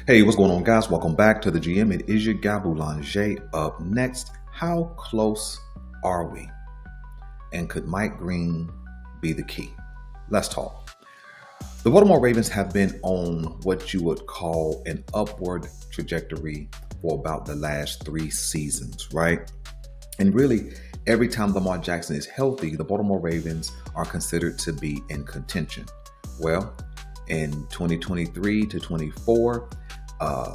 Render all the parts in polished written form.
Hey, what's going on, guys? Welcome back to the GM. It is your guy Boulanger. Up next, how close are we? And could Mike Green be the key? Let's talk. The Baltimore Ravens have been on what you would call an upward trajectory for about the last 3 seasons, right? And really, every time Lamar Jackson is healthy, the Baltimore Ravens are considered to be in contention. Well, in 2023 to 24,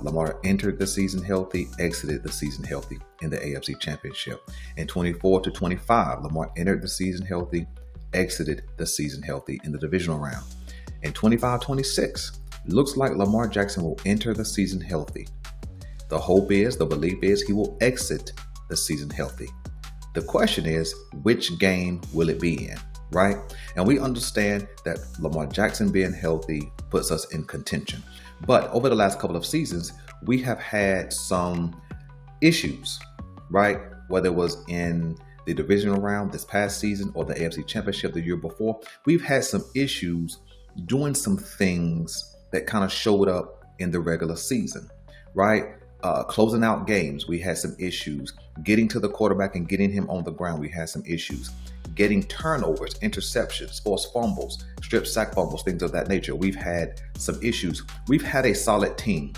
Lamar entered the season healthy, exited the season healthy in the AFC Championship. In 24 to 25, Lamar entered the season healthy, exited the season healthy in the divisional round. In 25-26, looks like Lamar Jackson will enter the season healthy. The belief is he will exit the season healthy. The question is, which game will it be in, right? And we understand that Lamar Jackson being healthy puts us in contention. But over the last couple of seasons, we have had some issues, right? Whether it was in the divisional round this past season or the AFC Championship the year before, we've had some issues doing some things that kind of showed up in the regular season, right? Closing out games, we had some issues. Getting to the quarterback and getting him on the ground, we had some issues. Getting turnovers, interceptions, forced fumbles, strip sack fumbles, things of that nature. We've had some issues. We've had a solid team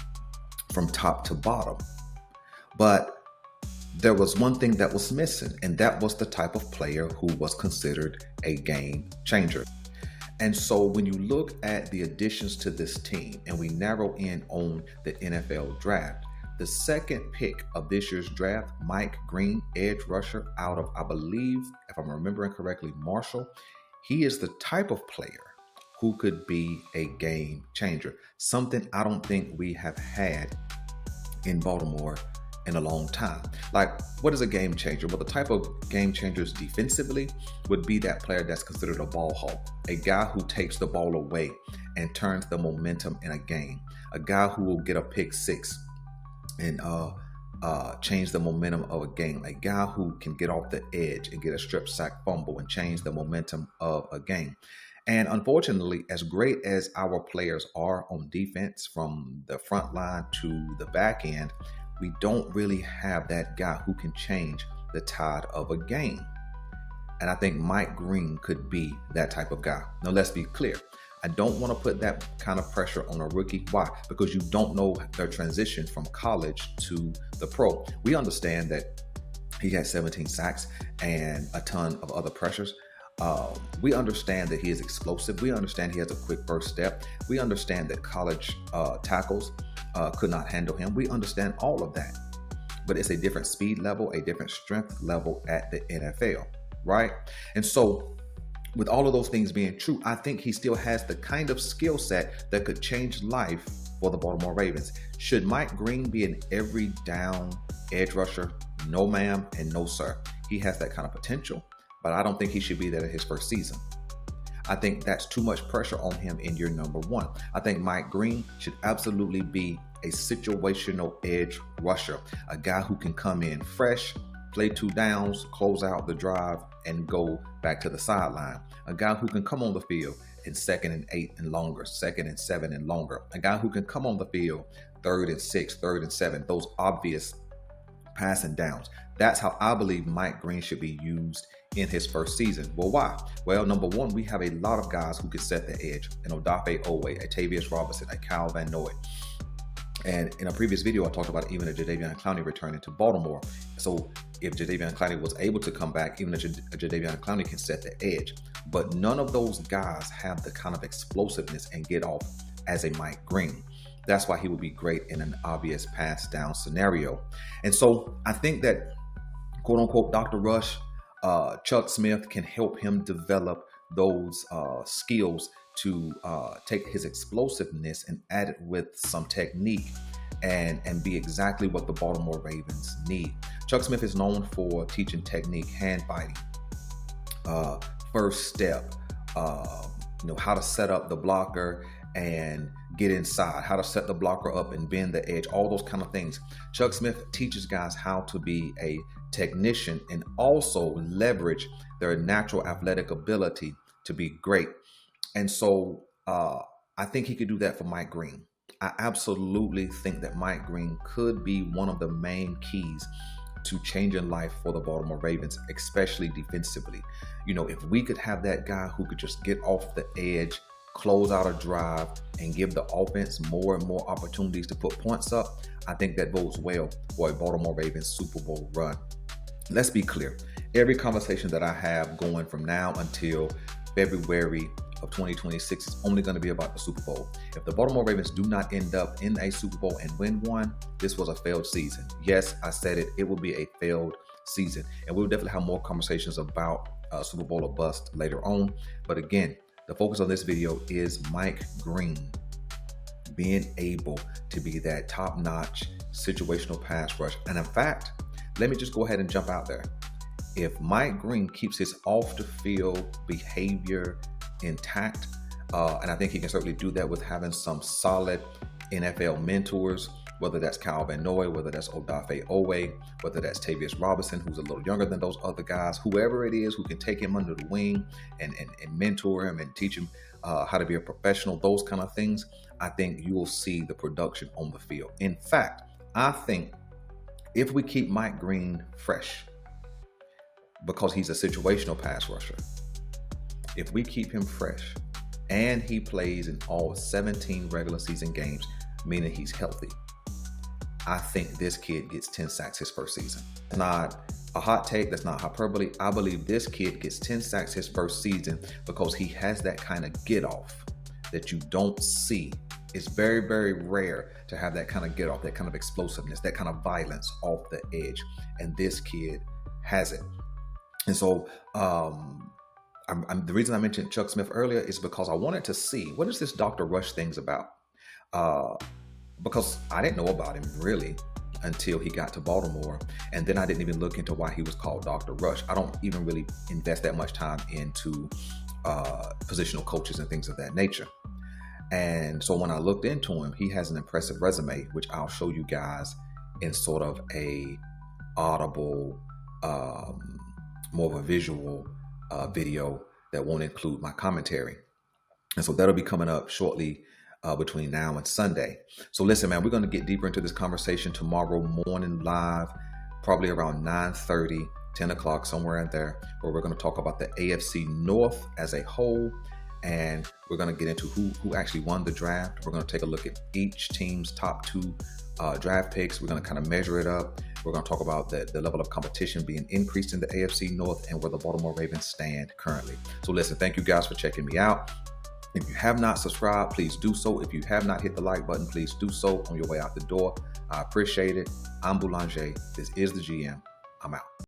from top to bottom. But there was one thing that was missing, and that was the type of player who was considered a game changer. And so when you look at the additions to this team and we narrow in on the NFL draft, the second pick of this year's draft, Mike Green, edge rusher out of, I believe, if I'm remembering correctly, Marshall, he is the type of player who could be a game changer. Something I don't think we have had in Baltimore in a long time. Like, what is a game changer? Well, the type of game changers defensively would be that player that's considered a ball hawk, a guy who takes the ball away and turns the momentum in a game, a guy who will get a pick six and change the momentum of a game, a guy who can get off the edge and get a strip sack fumble and change the momentum of a game. And unfortunately, as great as our players are on defense from the front line to the back end, we don't really have that guy who can change the tide of a game. And I think Mike Green could be that type of guy. Now, let's be clear. I don't want to put that kind of pressure on a rookie. Why? Because you don't know their transition from college to the pro. We understand that he had 17 sacks and a ton of other pressures. We understand that he is explosive. We understand he has a quick first step. We understand that college tackles could not handle him. We understand all of that. But it's a different speed level, a different strength level at the NFL, right? And so with all of those things being true, I think he still has the kind of skill set that could change life for the Baltimore Ravens. Should Mike Green be an every down edge rusher? No, ma'am, and no, sir. He has that kind of potential, but I don't think he should be there in his first season. I think that's too much pressure on him in year number one. I think Mike Green should absolutely be a situational edge rusher, a guy who can come in fresh, play 2 downs, close out the drive, and go back to the sideline. A guy who can come on the field in 2nd and 8 and longer, 2nd and 7 and longer. A guy who can come on the field 3rd and 6, 3rd and 7, those obvious passing downs. That's how I believe Mike Green should be used in his first season. Well, why? Well, number one, we have a lot of guys who can set the edge. An Odafe Owe, a Tavius Robinson, a Kyle Van Noy. And in a previous video, I talked about even a Jadeveon Clowney returning to Baltimore. So if Jadeveon Clowney was able to come back, even a Jadeveon Clowney can set the edge. But none of those guys have the kind of explosiveness and get off as a Mike Green. That's why he would be great in an obvious pass down scenario. And so I think that, quote unquote, Dr. Rush, Chuck Smith can help him develop those skills to take his explosiveness and add it with some technique and be exactly what the Baltimore Ravens need. Chuck Smith is known for teaching technique, hand fighting, first step, how to set up the blocker and get inside, how to set the blocker up and bend the edge, all those kind of things. Chuck Smith teaches guys how to be a technician and also leverage their natural athletic ability to be great. And so I think he could do that for Mike Green. I absolutely think that Mike Green could be one of the main keys to changing life for the Baltimore Ravens, especially defensively. If we could have that guy who could just get off the edge, close out a drive, and give the offense more and more opportunities to put points up, I think that bodes well for a Baltimore Ravens Super Bowl run. Let's be clear. Every conversation that I have going from now until February of 2026 is only going to be about the Super Bowl. If the Baltimore Ravens do not end up in a Super Bowl and win one, this was a failed season. Yes, I said it. It will be a failed season. And we'll definitely have more conversations about Super Bowl or bust later on. But again, the focus of this video is Mike Green being able to be that top-notch situational pass rush. And in fact, let me just go ahead and jump out there. If Mike Green keeps his off-the-field behavior intact, and I think he can certainly do that with having some solid NFL mentors, whether that's Calvin Noy, whether that's Odafe Owe, whether that's Tavius Robinson, who's a little younger than those other guys, whoever it is who can take him under the wing and mentor him and teach him how to be a professional, those kind of things, I think you will see the production on the field. In fact, I think if we keep Mike Green fresh, because he's a situational pass rusher, if we keep him fresh and he plays in all 17 regular season games, meaning he's healthy, I think this kid gets 10 sacks his first season. It's not a hot take, that's not hyperbole. I believe this kid gets 10 sacks his first season because he has that kind of get off that you don't see. It's very, very rare to have that kind of get off, that kind of explosiveness, that kind of violence off the edge. And this kid has it. And so the reason I mentioned Chuck Smith earlier is because I wanted to see, what is this Dr. Rush thing's about? Because I didn't know about him really until he got to Baltimore. And then I didn't even look into why he was called Dr. Rush. I don't even really invest that much time into positional coaches and things of that nature. And so when I looked into him, he has an impressive resume, which I'll show you guys in sort of a audible, more of a visual video that won't include my commentary. And so that'll be coming up shortly between now and Sunday. So listen, man, we're going to get deeper into this conversation tomorrow morning live, probably around 9:30, 10 o'clock, somewhere in there, where we're going to talk about the AFC North as a whole. And we're going to get into who actually won the draft. We're going to take a look at each team's top 2 draft picks. We're going to kind of measure it up. We're going to talk about the level of competition being increased in the AFC North and where the Baltimore Ravens stand currently. So listen, thank you guys for checking me out. If you have not subscribed, please do so. If you have not hit the like button, please do so on your way out the door. I appreciate it. I'm Boulanger. This is the GM. I'm out.